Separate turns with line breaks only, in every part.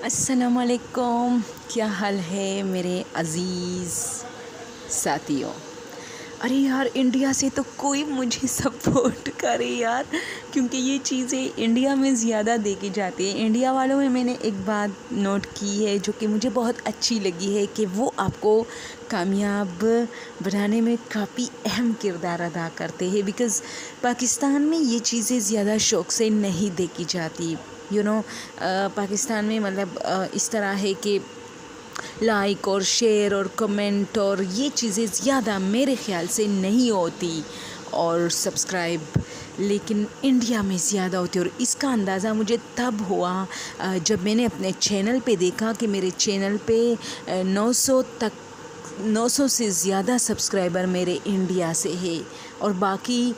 السلام علیکم، کیا حال ہے میرے عزیز ساتھیوں؟ ارے یار، انڈیا سے تو کوئی مجھے سپورٹ کرے یار، کیونکہ یہ چیزیں انڈیا میں زیادہ دیکھی جاتی ہیں۔ انڈیا والوں میں نے ایک بات نوٹ کی ہے جو کہ مجھے بہت اچھی لگی ہے کہ وہ آپ کو کامیاب بنانے میں کافی اہم کردار ادا کرتے ہیں، بیکاز پاکستان میں یہ چیزیں زیادہ شوق سے نہیں دیکھی جاتی۔ پاکستان میں مطلب اس طرح ہے کہ لائک اور شیئر اور کمنٹ اور یہ چیزیں زیادہ میرے خیال سے نہیں ہوتی، اور سبسکرائب لیکن انڈیا میں زیادہ ہوتی ہے۔ اور اس کا اندازہ مجھے تب ہوا جب میں نے اپنے چینل پہ دیکھا کہ میرے چینل پہ 900 سے زیادہ سبسکرائبر میرے انڈیا سے ہے، اور باقی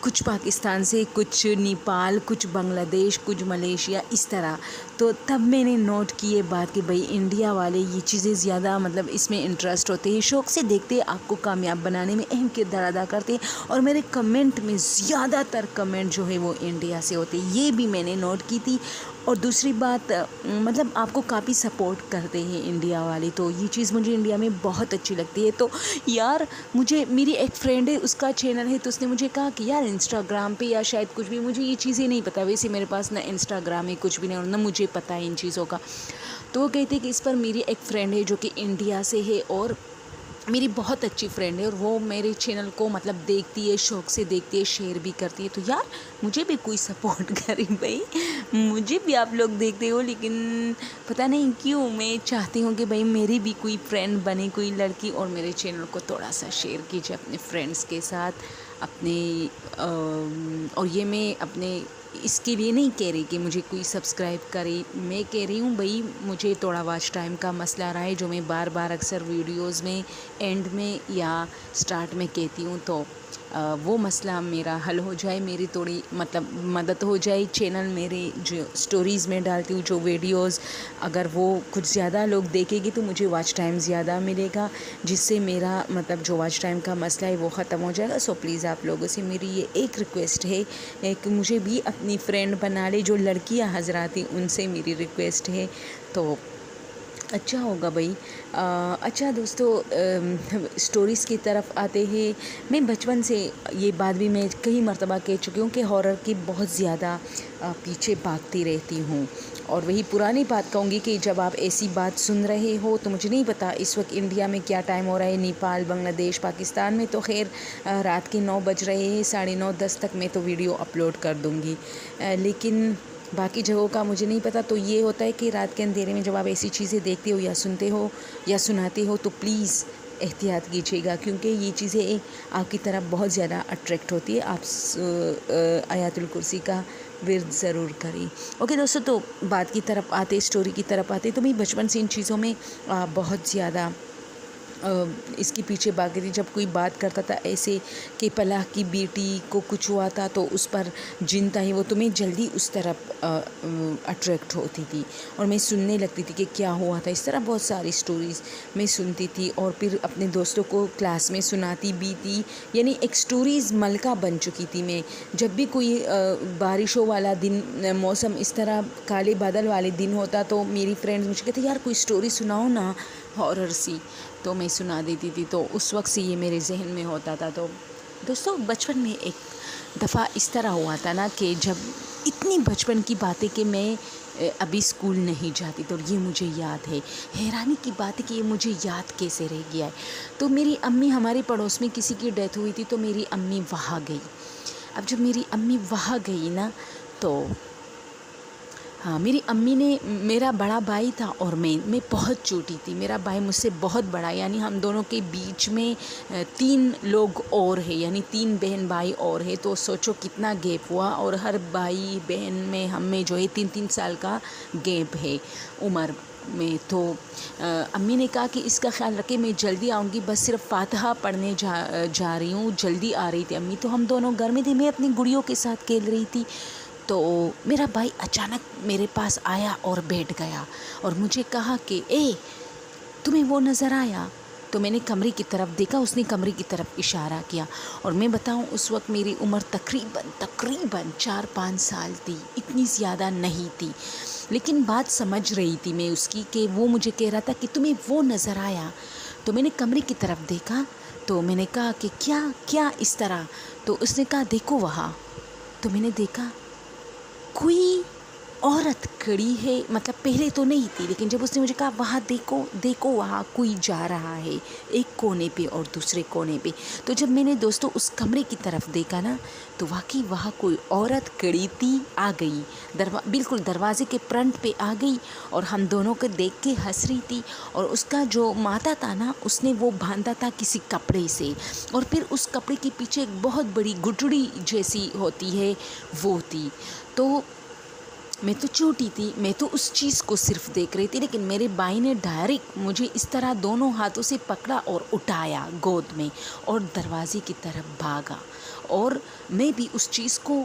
کچھ پاکستان سے، کچھ نیپال، کچھ بنگلہ دیش، کچھ ملیشیا، اس طرح۔ تو تب میں نے نوٹ کی یہ بات کہ بھئی انڈیا والے یہ چیزیں زیادہ مطلب اس میں انٹرسٹ ہوتے ہیں، شوق سے دیکھتے ہیں، آپ کو کامیاب بنانے میں اہم کردار ادا کرتے ہیں، اور میرے کمنٹ میں زیادہ تر کمنٹ جو ہے وہ انڈیا سے ہوتے ہیں، یہ بھی میں نے نوٹ کی تھی۔ اور دوسری بات مطلب آپ کو کافی سپورٹ کرتے ہیں انڈیا والے، تو یہ چیز مجھے انڈیا میں بہت اچھی لگتی ہے۔ تو یار مجھے میری ایک فرینڈ ہے، اس کا چینل ہے، تو اس نے مجھے کہا کہ یار انسٹاگرام پہ یا شاید کچھ بھی، مجھے یہ چیزیں نہیں پتہ، ویسے میرے پاس نہ انسٹاگرام ہے کچھ بھی نہیں، اور نہ مجھے پتہ ہے ان چیزوں کا۔ تو وہ کہتے کہ اس پر میری ایک فرینڈ ہے جو کہ انڈیا سے ہے، اور میری بہت اچھی فرینڈ ہے، اور وہ میرے چینل کو مطلب دیکھتی ہے، شوق سے دیکھتی ہے، شیئر بھی کرتی ہے۔ تو یار مجھے بھی کوئی سپورٹ کرے بھائی، مجھے بھی آپ لوگ دیکھتے ہو، لیکن پتہ نہیں کیوں میں چاہتی ہوں کہ بھائی میری بھی کوئی فرینڈ بنے، کوئی لڑکی، اور میرے چینل کو تھوڑا سا شیئر کیجیے اپنے فرینڈس کے ساتھ، اپنے اور یہ میں اپنے اس کے لیے نہیں کہہ رہی کہ مجھے کوئی سبسکرائب کرے، میں کہہ رہی ہوں بھئی مجھے تھوڑا واچ ٹائم کا مسئلہ رہا ہے، جو میں بار بار اکثر ویڈیوز میں اینڈ میں یا سٹارٹ میں کہتی ہوں، تو وہ مسئلہ میرا حل ہو جائے، میری تھوڑی مطلب مدد ہو جائے۔ چینل میرے جو سٹوریز میں ڈالتی ہوں، جو ویڈیوز، اگر وہ کچھ زیادہ لوگ دیکھیں گے تو مجھے واچ ٹائم زیادہ ملے گا، جس سے میرا مطلب جو واچ ٹائم کا مسئلہ ہے وہ ختم ہو جائے گا۔ سو پلیز آپ لوگوں سے میری یہ ایک ریکویسٹ ہے کہ مجھے بھی اپنی فرینڈ بنا لے، جو لڑکیاں حضرات ہیں ان سے میری ریکویسٹ ہے، تو اچھا ہوگا بھائی۔ اچھا دوستو، سٹوریز کی طرف آتے ہیں۔ میں بچپن سے یہ بات بھی میں کئی مرتبہ کہہ چکی ہوں کہ ہارر کی بہت زیادہ پیچھے بھاگتی رہتی ہوں، اور وہی پرانی بات کہوں گی کہ جب آپ ایسی بات سن رہے ہو تو مجھے نہیں پتا اس وقت انڈیا میں کیا ٹائم ہو رہا ہے، نیپال، بنگلہ دیش، پاکستان میں تو خیر رات کے 9 بج رہے ہیں، 9:30 10 تک میں تو ویڈیو اپلوڈ کر دوں گی، لیکن باقی جگہوں کا مجھے نہیں پتہ۔ تو یہ ہوتا ہے کہ رات کے اندھیرے میں جب آپ ایسی چیزیں دیکھتے ہو یا سنتے ہو یا سناتے ہو تو پلیز احتیاط کیجیے گا، کیونکہ یہ چیزیں آپ کی طرف بہت زیادہ اٹریکٹ ہوتی ہے۔ آپ آیات الکرسی کا ورد ضرور کریں۔ اوکے دوستو، تو بات کی طرف آتے، اسٹوری کی طرف آتے، تو میں بچپن سے ان چیزوں میں بہت زیادہ اس کے پیچھے بھاگی تھی۔ جب کوئی بات کرتا تھا ایسے کہ پلاح کی بیٹی کو کچھ ہوا تھا تو اس پر جن تھا ہی وہ، تو میں جلدی اس طرف اٹریکٹ ہوتی تھی، اور میں سننے لگتی تھی کہ کیا ہوا تھا۔ اس طرح بہت ساری سٹوریز میں سنتی تھی، اور پھر اپنے دوستوں کو کلاس میں سناتی بھی تھی، یعنی ایک سٹوریز ملکہ بن چکی تھی میں۔ جب بھی کوئی بارشوں والا دن، موسم اس طرح کالے بادل والے دن ہوتا تو میری فرینڈز مجھے کہتی یار کوئی سٹوری سناؤ نا ہارر سی، تو میں سنا دیتی تھی۔ تو اس وقت سے یہ میرے ذہن میں ہوتا تھا۔ تو دوستو بچپن میں ایک دفعہ اس طرح ہوا تھا نا کہ جب اتنی بچپن کی باتیں کہ میں ابھی اسکول نہیں جاتی، تو یہ مجھے یاد ہے۔ حیرانی کی بات ہے کہ یہ مجھے یاد کیسے رہ گیا ہے۔ تو میری امی، ہمارے پڑوس میں کسی کی ڈیتھ ہوئی تھی، تو میری امی وہاں گئی۔ اب جب میری امی وہاں گئی نا، تو ہاں میری امی نے، میرا بڑا بھائی تھا اور میں بہت چھوٹی تھی، میرا بھائی مجھ سے بہت بڑا، یعنی ہم دونوں کے بیچ میں 3 لوگ اور ہیں، یعنی 3 بہن بھائی اور ہیں، تو سوچو کتنا گیپ ہوا، اور ہر بھائی بہن میں ہم میں جو ہے 3 سال کا گیپ ہے عمر میں۔ تو امی نے کہا کہ اس کا خیال رکھے، میں جلدی آؤں گی، بس صرف فاتحہ پڑھنے جا رہی ہوں، جلدی آ رہی تھی امی۔ تو ہم دونوں گھر میں تھے، میں اپنی گڑیوں کے ساتھ کھیل رہی تھی، تو میرا بھائی اچانک میرے پاس آیا اور بیٹھ گیا، اور مجھے کہا کہ تمہیں وہ نظر آیا؟ تو میں نے کمرے کی طرف دیکھا، اس نے کمرے کی طرف اشارہ کیا، اور میں بتاؤں اس وقت میری عمر تقریباً 4-5 سال تھی، اتنی زیادہ نہیں تھی۔ لیکن بات سمجھ رہی تھی میں اس کی کہ وہ مجھے کہہ رہا تھا کہ تمہیں وہ نظر آیا. تو میں نے کمرے کی طرف دیکھا تو میں نے کہا کہ کیا اس طرح. تو اس نے کہا دیکھو وہاں. تو میں نے دیکھا کوئی عورت کھڑی ہے، مطلب پہلے تو نہیں تھی، لیکن جب اس نے مجھے کہا وہاں دیکھو وہاں کوئی جا رہا ہے ایک کونے پہ اور دوسرے کونے پہ. تو جب میں نے دوستو اس کمرے کی طرف دیکھا نا تو واقعی وہاں کوئی عورت کھڑی تھی. آ گئی بالکل دروازے کے فرنٹ پہ آ گئی اور ہم دونوں کو دیکھ کے ہنس رہی تھی. اور اس کا جو ماتھا تھا نا اس نے وہ باندھا تھا کسی کپڑے سے، اور پھر اس کپڑے کے پیچھے ایک بہت بڑی گٹڑی جیسی ہوتی ہے وہ تھی. تو میں تو چھوٹی تھی، میں تو اس چیز کو صرف دیکھ رہی تھی، لیکن میرے بھائی نے ڈائریکٹ مجھے اس طرح دونوں ہاتھوں سے پکڑا اور اٹھایا گود میں اور دروازے کی طرف بھاگا. اور میں بھی اس چیز کو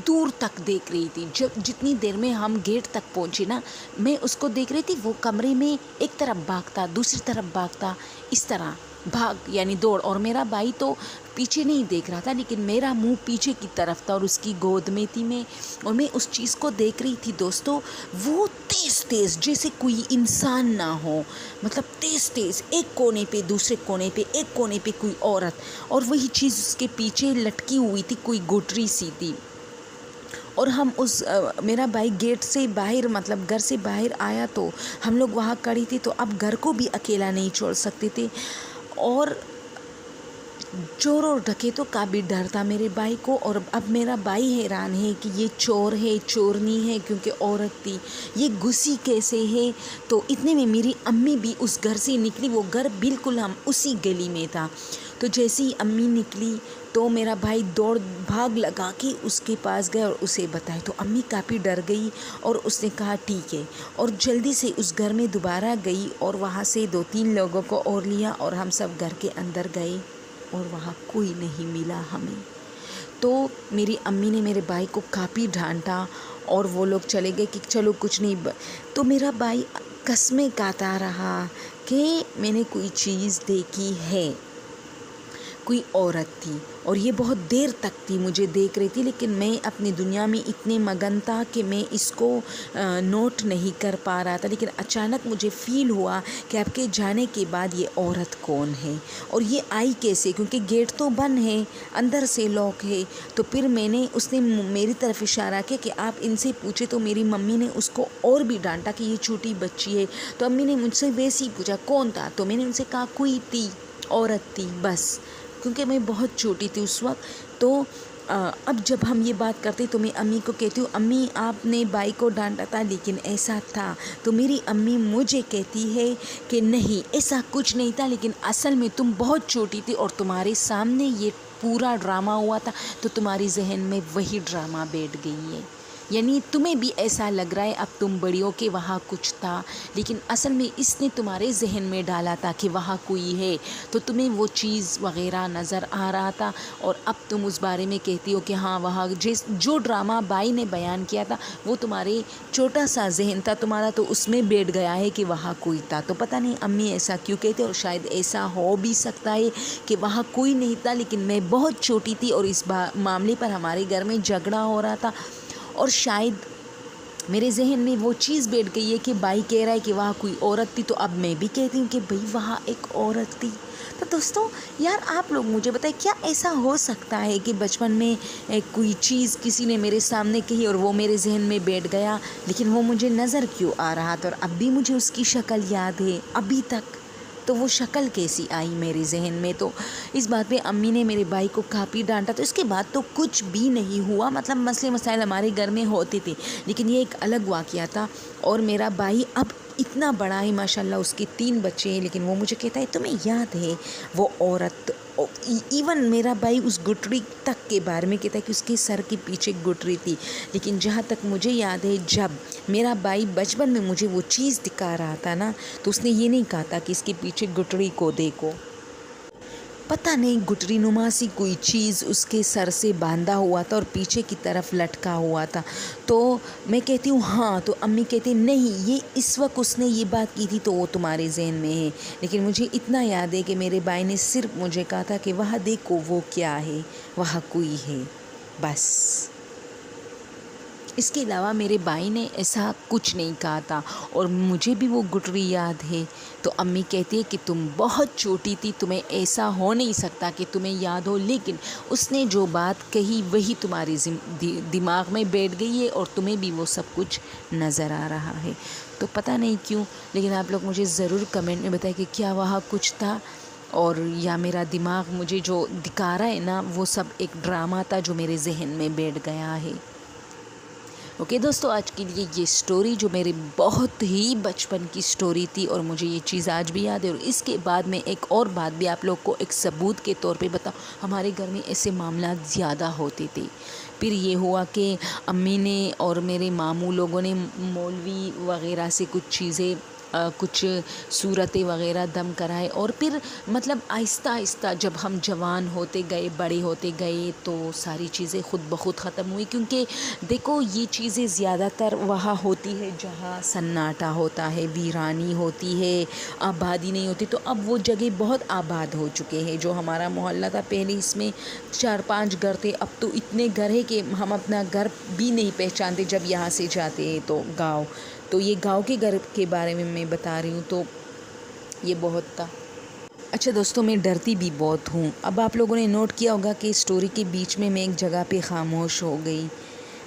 دور تک دیکھ رہی تھی. جتنی دیر میں ہم گیٹ تک پہنچے نا میں اس کو دیکھ رہی تھی. وہ کمرے میں ایک طرف بھاگتا دوسری طرف بھاگتا، اس طرح بھاگ یعنی دوڑ. اور میرا بھائی تو پیچھے نہیں دیکھ رہا تھا، لیکن میرا منہ پیچھے کی طرف تھا اور اس کی گود میں تھی میں، اور میں اس چیز کو دیکھ رہی تھی. دوستو وہ تیز جیسے کوئی انسان نہ ہو، مطلب تیز ایک کونے پہ دوسرے کونے پہ ایک کونے پہ کوئی عورت، اور وہی چیز اس کے پیچھے لٹکی ہوئی تھی، کوئی گٹری سی تھی. اور ہم میرا بھائی گیٹ سے باہر مطلب گھر سے باہر آیا تو ہم لوگ وہاں کھڑی تھی. تو اب گھر کو بھی اکیلا نہیں چھوڑ سکتے تھے، اور چور اور ڈکیتوں کا بھی ڈر تھا میرے بھائی کو. اور اب میرا بھائی حیران ہے کہ یہ چور ہے چورنی ہے کیونکہ عورت تھی، یہ گھسی کیسے ہے. تو اتنے میں میری امی بھی اس گھر سے نکلی. وہ گھر بالکل ہم اسی گلی میں تھا. تو جیسے ہی امی نکلی تو میرا بھائی دوڑ بھاگ لگا کے اس کے پاس گیا اور اسے بتایا. تو امی کافی ڈر گئی اور اس نے کہا ٹھیک ہے، اور جلدی سے اس گھر میں دوبارہ گئی اور وہاں سے 2-3 لوگوں کو اور لیا اور ہم سب گھر کے اندر گئے اور وہاں کوئی نہیں ملا ہمیں. تو میری امی نے میرے بھائی کو کافی ڈانٹا اور وہ لوگ چلے گئے کہ چلو کچھ نہیں. تو میرا بھائی قسمیں کھاتا رہا کہ میں نے کوئی چیز دیکھی ہے. کوئی عورت تھی اور یہ بہت دیر تک تھی مجھے دیکھ رہی تھی، لیکن میں اپنی دنیا میں اتنے مگن تھا کہ میں اس کو نوٹ نہیں کر پا رہا تھا. لیکن اچانک مجھے فیل ہوا کہ آپ کے جانے کے بعد یہ عورت کون ہے اور یہ آئی کیسے، کیونکہ گیٹ تو بند ہے، اندر سے لاک ہے. تو پھر اس نے میری طرف اشارہ کیا کہ آپ ان سے پوچھے. تو میری ممی نے اس کو اور بھی ڈانٹا کہ یہ چھوٹی بچی ہے. تو امی نے مجھ سے ویسے ہی پوچھا کون تھا. تو میں نے ان سے کہا کوئی تھی، عورت تھی بس، کیونکہ میں بہت چھوٹی تھی اس وقت. تو اب جب ہم یہ بات کرتے تو میں امی کو کہتی ہوں امی آپ نے بھائی کو ڈانٹا تھا لیکن ایسا تھا. تو میری امی مجھے کہتی ہے کہ نہیں ایسا کچھ نہیں تھا، لیکن اصل میں تم بہت چھوٹی تھی اور تمہارے سامنے یہ پورا ڈرامہ ہوا تھا تو تمہاری ذہن میں وہی ڈرامہ بیٹھ گئی ہے. یعنی تمہیں بھی ایسا لگ رہا ہے اب تم بڑی ہو کہ وہاں کچھ تھا، لیکن اصل میں اس نے تمہارے ذہن میں ڈالا تھا کہ وہاں کوئی ہے، تو تمہیں وہ چیز وغیرہ نظر آ رہا تھا. اور اب تم اس بارے میں کہتی ہو کہ ہاں وہاں جو ڈرامہ بائی نے بیان کیا تھا وہ تمہارے چھوٹا سا ذہن تھا تمہارا، تو اس میں بیٹھ گیا ہے کہ وہاں کوئی تھا. تو پتہ نہیں امی ایسا کیوں کہتے، اور شاید ایسا ہو بھی سکتا ہے کہ وہاں کوئی نہیں تھا، لیکن میں بہت چھوٹی تھی اور اس معاملے پر ہمارے گھر میں جھگڑا ہو رہا تھا، اور شاید میرے ذہن میں وہ چیز بیٹھ گئی ہے کہ بھائی کہہ رہا ہے کہ وہاں کوئی عورت تھی، تو اب میں بھی کہتی ہوں کہ بھئی وہاں ایک عورت تھی. تو دوستو یار آپ لوگ مجھے بتائیں کیا ایسا ہو سکتا ہے کہ بچپن میں کوئی چیز کسی نے میرے سامنے کہی اور وہ میرے ذہن میں بیٹھ گیا، لیکن وہ مجھے نظر کیوں آ رہا تھا اور اب بھی مجھے اس کی شکل یاد ہے ابھی تک. تو وہ شکل کیسی آئی میرے ذہن میں. تو اس بات پہ امی نے میرے بھائی کو کافی ڈانٹا. تو اس کے بعد تو کچھ بھی نہیں ہوا، مطلب مسئلے مسائل ہمارے گھر میں ہوتے تھے، لیکن یہ ایک الگ واقعہ تھا. اور میرا بھائی اب اتنا بڑا ہے ماشاءاللہ، اس کے 3 بچے ہیں، لیکن وہ مجھے کہتا ہے تمہیں یاد ہے وہ عورت. ایون میرا بھائی اس گٹری تک کے بارے میں کہتا ہے کہ اس کے سر کے پیچھے گٹری تھی. لیکن جہاں تک مجھے یاد ہے جب میرا بھائی بچپن میں مجھے وہ چیز دکھا رہا تھا نا تو اس نے یہ نہیں کہا تھا کہ اس کے پیچھے گٹری کو دیکھو. پتہ نہیں گٹری نما سی کوئی چیز اس کے سر سے باندھا ہوا تھا اور پیچھے کی طرف لٹکا ہوا تھا. تو میں کہتی ہوں ہاں، تو امی کہتی نہیں یہ اس وقت اس نے یہ بات کی تھی تو وہ تمہارے ذہن میں ہے. لیکن مجھے اتنا یاد ہے کہ میرے بھائی نے صرف مجھے کہا تھا کہ وہاں دیکھو وہ کیا ہے، وہاں کوئی ہے بس. اس کے علاوہ میرے بھائی نے ایسا کچھ نہیں کہا تھا، اور مجھے بھی وہ گٹری یاد ہے۔ تو امی کہتی ہے کہ تم بہت چھوٹی تھی، تمہیں ایسا ہو نہیں سکتا کہ تمہیں یاد ہو، لیکن اس نے جو بات کہی وہی تمہاری دماغ میں بیٹھ گئی ہے، اور تمہیں بھی وہ سب کچھ نظر آ رہا ہے۔ تو پتہ نہیں کیوں، لیکن آپ لوگ مجھے ضرور کمنٹ میں بتائیں کہ کیا وہاں کچھ تھا، اور یا میرا دماغ مجھے جو دکھا رہا ہے نا وہ سب ایک ڈرامہ تھا جو میرے ذہن میں بیٹھ گیا ہے۔ اوکے دوستو، آج کے لیے یہ سٹوری جو میرے بہت ہی بچپن کی سٹوری تھی، اور مجھے یہ چیز آج بھی یاد ہے۔ اور اس کے بعد میں ایک اور بات بھی آپ لوگ کو ایک ثبوت کے طور پہ بتاؤں، ہمارے گھر میں ایسے معاملات زیادہ ہوتے تھے۔ پھر یہ ہوا کہ امی نے اور میرے ماموں لوگوں نے مولوی وغیرہ سے کچھ چیزیں کچھ صورتیں وغیرہ دم کرائے، اور پھر مطلب آہستہ آہستہ جب ہم جوان ہوتے گئے، بڑے ہوتے گئے، تو ساری چیزیں خود بخود ختم ہوئی، کیونکہ دیکھو یہ چیزیں زیادہ تر وہاں ہوتی ہے جہاں سناٹا ہوتا ہے، ویرانی ہوتی ہے، آبادی نہیں ہوتی۔ تو اب وہ جگہ بہت آباد ہو چکے ہیں۔ جو ہمارا محلہ تھا پہلے، اس میں 4-5 گھر تھے، اب تو اتنے گھر ہیں کہ ہم اپنا گھر بھی نہیں پہچانتے جب یہاں سے جاتے ہیں تو گاؤں۔ تو یہ گاؤں کے گھر کے بارے میں بتا رہی ہوں، تو یہ بہت تھا۔ اچھا دوستوں، میں ڈرتی بھی بہت ہوں۔ اب آپ لوگوں نے نوٹ کیا ہوگا کہ اسٹوری کے بیچ میں ایک جگہ پہ خاموش ہو گئی۔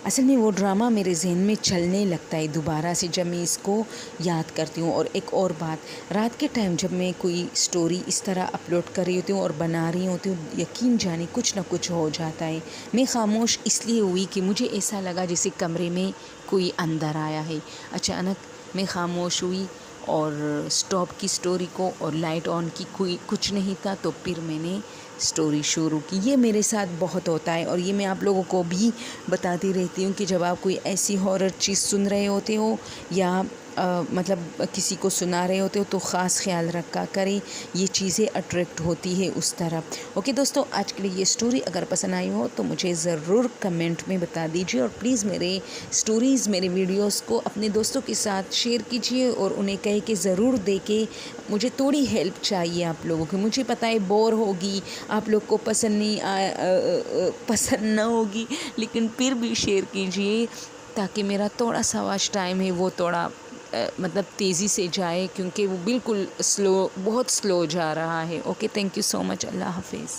اصل میں وہ ڈرامہ میرے ذہن میں چلنے لگتا ہے دوبارہ سے جب میں اس کو یاد کرتی ہوں۔ اور ایک اور بات، رات کے ٹائم جب میں کوئی اسٹوری اس طرح اپلوڈ کر رہی ہوتی ہوں اور بنا رہی ہوتی ہوں، یقین جانے کچھ نہ کچھ ہو جاتا ہے۔ میں خاموش اس لیے ہوئی کہ مجھے ایسا لگا جیسے کمرے میں کوئی اندر آیا ہے۔ اچانک میں خاموش ہوئی اور سٹاپ کی اسٹوری کو، اور لائٹ آن کی، کوئی کچھ نہیں تھا، تو پھر میں نے اسٹوری شروع کی۔ یہ میرے ساتھ بہت ہوتا ہے، اور یہ میں آپ لوگوں کو بھی بتاتی رہتی ہوں کہ جب آپ کوئی ایسی ہارر چیز سن رہے ہوتے ہو یا مطلب کسی کو سنا رہے ہوتے ہو تو خاص خیال رکھا کریں، یہ چیزیں اٹریکٹ ہوتی ہے اس طرح۔ اوکے دوستو، آج کے لیے یہ سٹوری اگر پسند آئی ہو تو مجھے ضرور کمنٹ میں بتا دیجیے، اور پلیز میرے سٹوریز، میرے ویڈیوز کو اپنے دوستوں کے ساتھ شیئر کیجیے، اور انہیں کہے کہ ضرور دیکھیں۔ مجھے تھوڑی ہیلپ چاہیے آپ لوگوں کی، مجھے پتہ ہے بور ہوگی، آپ لوگ کو پسند نہ ہوگی، لیکن پھر بھی شیئر کیجیے تاکہ میرا تھوڑا سا واچ ٹائم ہے وہ تھوڑا مطلب تیزی سے جائے، کیونکہ وہ بالکل بہت سلو جا رہا ہے۔ اوکے، تھینک یو سو مچ، اللہ حافظ۔